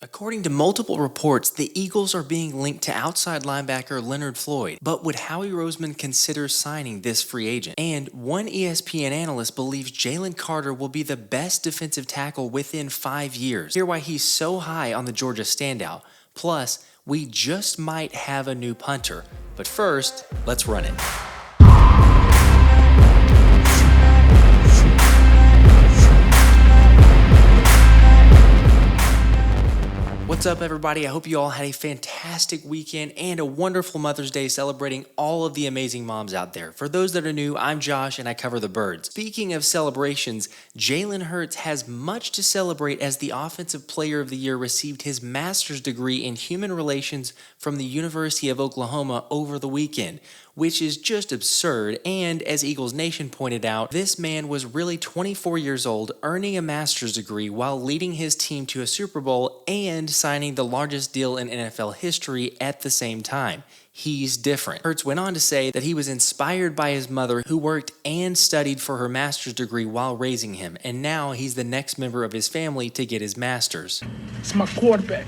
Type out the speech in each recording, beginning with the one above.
According to multiple reports, the Eagles are being linked to outside linebacker Leonard Floyd, but would Howie Roseman consider signing this free agent? And one ESPN analyst believes Jalen Carter will be the best defensive tackle within 5 years. Hear why he's so high on the Georgia standout. Plus, we just might have a new punter. But first, let's run it. What's up, everybody? I hope you all had a fantastic weekend and a wonderful Mother's Day celebrating all of the amazing moms out there. For those that are new, I'm Josh and I cover the birds. Speaking of celebrations, Jalen Hurts has much to celebrate as the Offensive Player of the Year received his master's degree in human relations from the University of Oklahoma over the weekend, which is just absurd. And as Eagles Nation pointed out, this man was really 24 years old, earning a master's degree while leading his team to a Super Bowl and signing the largest deal in NFL history at the same time. He's different. Hurts went on to say that he was inspired by his mother, who worked and studied for her master's degree while raising him, and now he's the next member of his family to get his master's. It's my quarterback.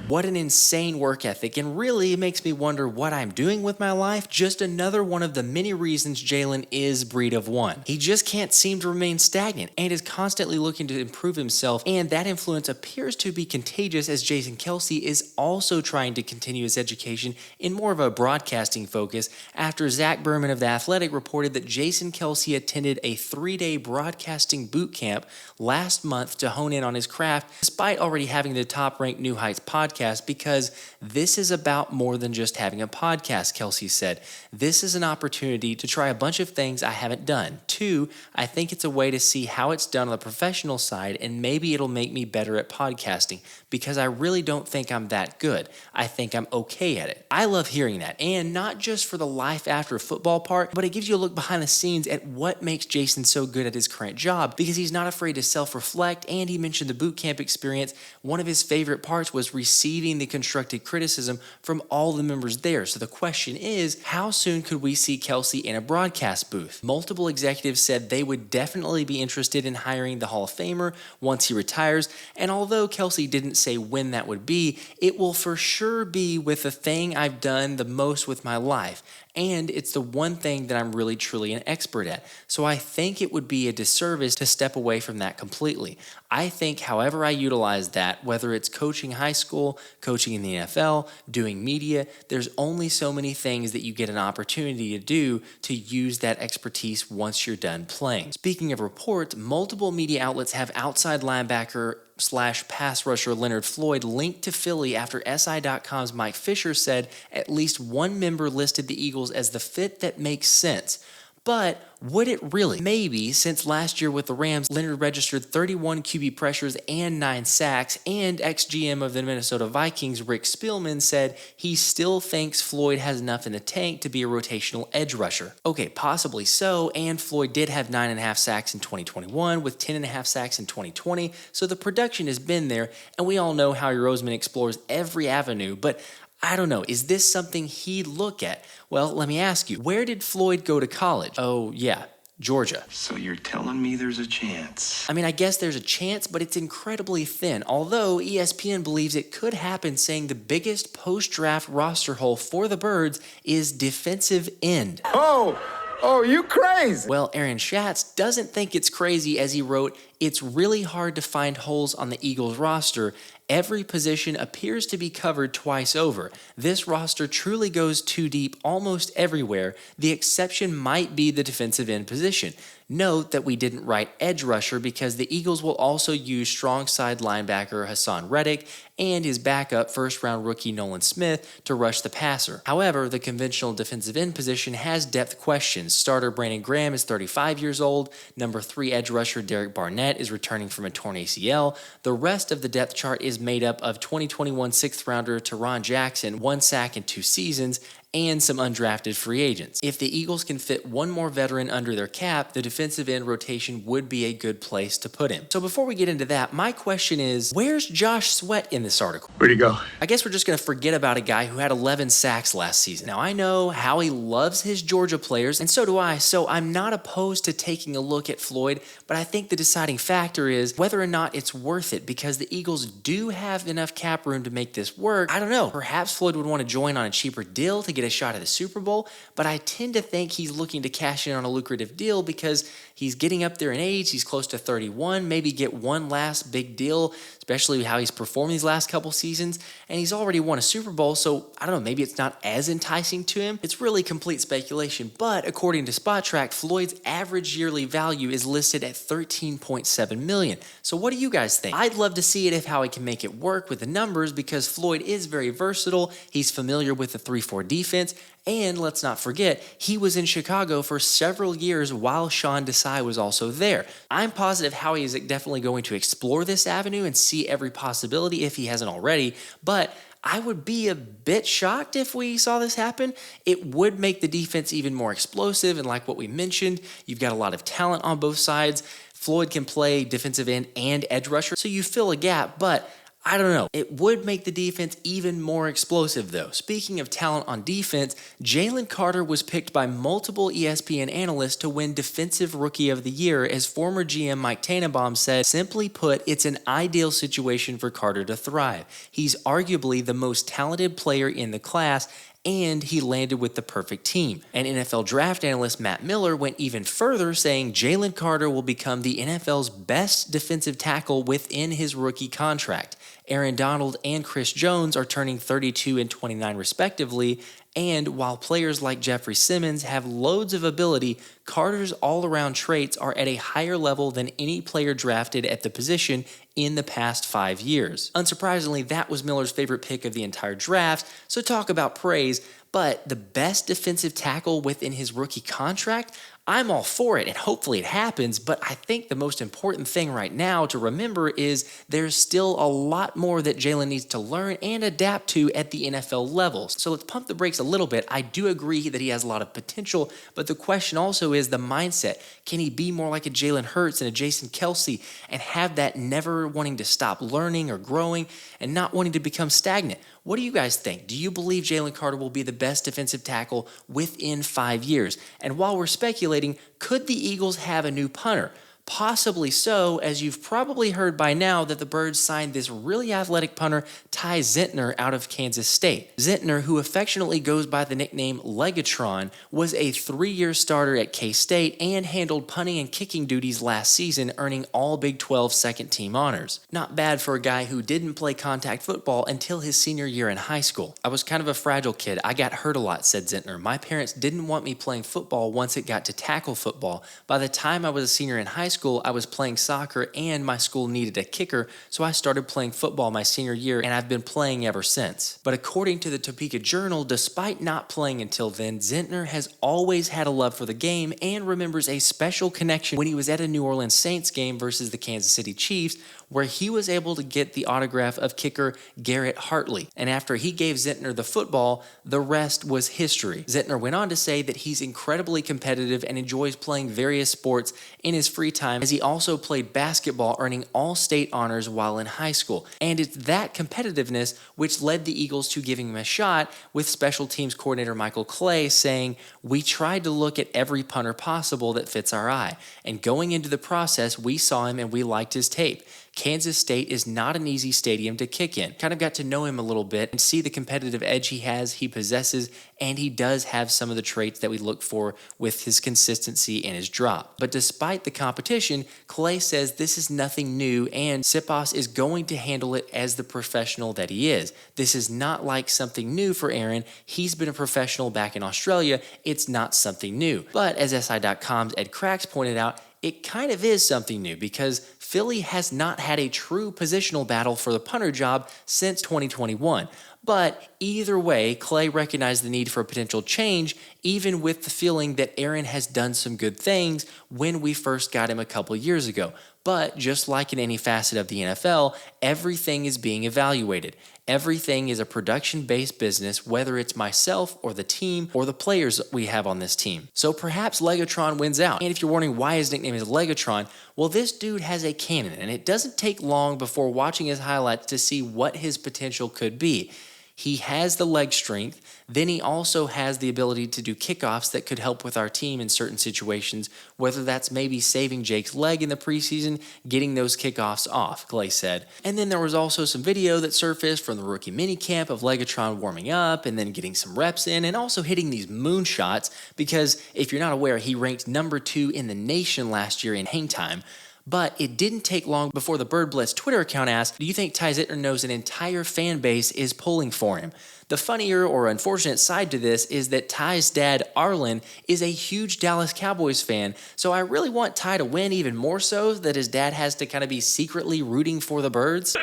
What an insane work ethic, and really it makes me wonder what I'm doing with my life. Just another one of the many reasons Jalen is breed of one. He just can't seem to remain stagnant and is constantly looking to improve himself, and that influence appears to be contagious as Kelce is also trying to continue his education in more of a broadcasting focus after Zach Berman of The Athletic reported that Kelce attended a 3-day broadcasting boot camp last month to hone in on his craft, despite already having the top-ranked New Heights podcast, because this is about more than just having a podcast, Kelce said. This is an opportunity to try a bunch of things I haven't done. 2, I think it's a way to see how it's done on the professional side, and maybe it'll make me better at podcasting, because I really don't think I'm that good. I think I'm okay at it. I love hearing that, and not just for the life after football part, but it gives you a look behind the scenes at what makes Jason so good at his current job, because he's not afraid to self-reflect, and he mentioned the boot camp experience. One of his favorite parts was receiving the constructive criticism from all the members there. So the question is, how soon could we see Kelce in a broadcast booth? Multiple executives said they would definitely be interested in hiring the Hall of Famer once he retires, and although Kelce didn't say when that would be, it will for sure be with the thing I've done the most with my life, and it's the one thing that I'm really truly an expert at. So I think it would be a disservice to step away from that completely. I think however I utilize that, whether it's coaching high school, coaching in the NFL, doing media, there's only so many things that you get an opportunity to do to use that expertise once you're done playing. Speaking of reports, multiple media outlets have outside linebacker / pass rusher Leonard Floyd linked to Philly after SI.com's Mike Fisher said at least one member listed the Eagles as the fit that makes sense. But would it really? Maybe, since last year with the Rams, Leonard registered 31 QB pressures and 9 sacks, and ex-GM of the Minnesota Vikings, Rick Spielman, said he still thinks Floyd has enough in the tank to be a rotational edge rusher. Okay, possibly so, and Floyd did have 9.5 sacks in 2021 with 10.5 sacks in 2020, so the production has been there, and we all know Howie Roseman explores every avenue, but I don't know, is this something he'd look at? Well, let me ask you, where did Floyd go to college? Oh, yeah, Georgia. So you're telling me there's a chance? I mean, I guess there's a chance, but it's incredibly thin, although ESPN believes it could happen, saying the biggest post-draft roster hole for the Birds is defensive end. Oh, you crazy. Well, Aaron Schatz doesn't think it's crazy, as he wrote, "It's really hard to find holes on the Eagles roster. Every position appears to be covered twice over. This roster truly goes too deep almost everywhere. The exception might be the defensive end position. Note that we didn't write edge rusher because the Eagles will also use strong side linebacker Hassan Reddick and his backup first-round rookie Nolan Smith to rush the passer. However, the conventional defensive end position has depth questions. Starter Brandon Graham is 35 years old. Number 3 edge rusher Derek Barnett is returning from a torn ACL. The rest of the depth chart is made up of 2021 6th-rounder Teron Jackson, 1 sack in 2 seasons, and some undrafted free agents. If the Eagles can fit one more veteran under their cap, the defensive end rotation would be a good place to put him. So before we get into that, my question is, where's Josh Sweat in this article? Where'd he go? I guess we're just going to forget about a guy who had 11 sacks last season. Now, I know Howie loves his Georgia players, and so do I, so I'm not opposed to taking a look at Floyd, but I think the deciding factor is whether or not it's worth it, because the Eagles do have enough cap room to make this work. I don't know. Perhaps Floyd would want to join on a cheaper deal to get a shot at the Super Bowl, but I tend to think he's looking to cash in on a lucrative deal because he's getting up there in age. He's close to 31, maybe get one last big deal, especially how he's performed these last couple seasons, and he's already won a Super Bowl, so I don't know, maybe it's not as enticing to him. It's really complete speculation, but according to SpotTrack, Floyd's average yearly value is listed at $13.7 million. So what do you guys think? I'd love to see it if Howie can make it work with the numbers, because Floyd is very versatile. He's familiar with the 3-4 defense, and let's not forget, he was in Chicago for several years while Sean Desai was also there. I'm positive Howie is definitely going to explore this avenue and see every possibility if he hasn't already, but I would be a bit shocked if we saw this happen. It would make the defense even more explosive, and like what we mentioned, you've got a lot of talent on both sides. Floyd can play defensive end and edge rusher, so you fill a gap, but I don't know. It would make the defense even more explosive, though. Speaking of talent on defense, Jalen Carter was picked by multiple ESPN analysts to win Defensive Rookie of the Year, as former GM Mike Tannenbaum said, simply put, it's an ideal situation for Carter to thrive. He's arguably the most talented player in the class, and he landed with the perfect team. And NFL draft analyst Matt Miller went even further, saying Jalen Carter will become the NFL's best defensive tackle within his rookie contract. Arryn Donald and Chris Jones are turning 32 and 29 respectively, and while players like Jeffrey Simmons have loads of ability, Carter's all-around traits are at a higher level than any player drafted at the position in the past 5 years. Unsurprisingly, that was Miller's favorite pick of the entire draft, so talk about praise, but the best defensive tackle within his rookie contract? I'm all for it, and hopefully it happens, but I think the most important thing right now to remember is there's still a lot more that Jalen needs to learn and adapt to at the NFL level. So let's pump the brakes a little bit. I do agree that he has a lot of potential, but the question also is the mindset. Can he be more like a Jalen Hurts and a Jason Kelce and have that never wanting to stop learning or growing and not wanting to become stagnant? What do you guys think? Do you believe Jalen Carter will be the best defensive tackle within 5 years? And while we're speculating, could the Eagles have a new punter? Possibly so, as you've probably heard by now that the Birds signed this really athletic punter, Ty Zentner, out of Kansas State. Zentner, who affectionately goes by the nickname Legatron, was a 3-year starter at K-State and handled punting and kicking duties last season, earning all Big 12 second-team honors. Not bad for a guy who didn't play contact football until his senior year in high school. I was kind of a fragile kid. I got hurt a lot, said Zentner. My parents didn't want me playing football once it got to tackle football. By the time I was a senior in high school, I was playing soccer and my school needed a kicker, so I started playing football my senior year and I've been playing ever since. But according to the Topeka Journal, despite not playing until then, Zentner has always had a love for the game and remembers a special connection when he was at a New Orleans Saints game versus the Kansas City Chiefs, where he was able to get the autograph of kicker Garrett Hartley. And after he gave Zentner the football, the rest was history. Zentner went on to say that he's incredibly competitive and enjoys playing various sports in his free time, as he also played basketball, earning all-state honors while in high school. And it's that competitiveness which led the Eagles to giving him a shot, with special teams coordinator Michael Clay saying, "We tried to look at every punter possible that fits our eye. And going into the process, we saw him and we liked his tape. Kansas State is not an easy stadium to kick in." Kind of got to know him a little bit and see the competitive edge he possesses, and he does have some of the traits that we look for with his consistency and his drop. But despite the competition, Clay says this is nothing new, and Siposs is going to handle it as the professional that he is. This is not like something new for Arryn. He's been a professional back in Australia. It's not something new. But as SI.com's Ed Cracks pointed out, it kind of is something new, because Philly has not had a true positional battle for the punter job since 2021. But either way, Clay recognized the need for a potential change, even with the feeling that Arryn has done some good things when we first got him a couple years ago. But just like in any facet of the NFL, everything is being evaluated. Everything is a production-based business, whether it's myself or the team or the players we have on this team. So perhaps Legatron wins out. And if you're wondering why his nickname is Legatron, well, this dude has a cannon, and it doesn't take long before watching his highlights to see what his potential could be. He has the leg strength, then he also has the ability to do kickoffs that could help with our team in certain situations, whether that's maybe saving Jake's leg in the preseason, getting those kickoffs off, Clay said. And then there was also some video that surfaced from the rookie minicamp of Legatron warming up and then getting some reps in and also hitting these moonshots because, if you're not aware, he ranked number 2 in the nation last year in hang time. But it didn't take long before the Bird Blitz Twitter account asked, do you think Ty Zentner knows an entire fan base is pulling for him? The funnier or unfortunate side to this is that Ty's dad, Arryn, is a huge Dallas Cowboys fan, so I really want Ty to win even more so that his dad has to kind of be secretly rooting for the Birds.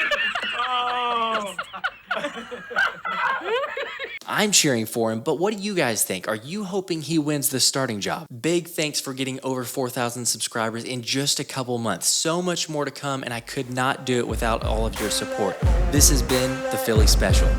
I'm cheering for him, but what do you guys think? Are you hoping he wins the starting job? Big thanks for getting over 4,000 subscribers in just a couple months. So much more to come, and I could not do it without all of your support. This has been the Philly Special.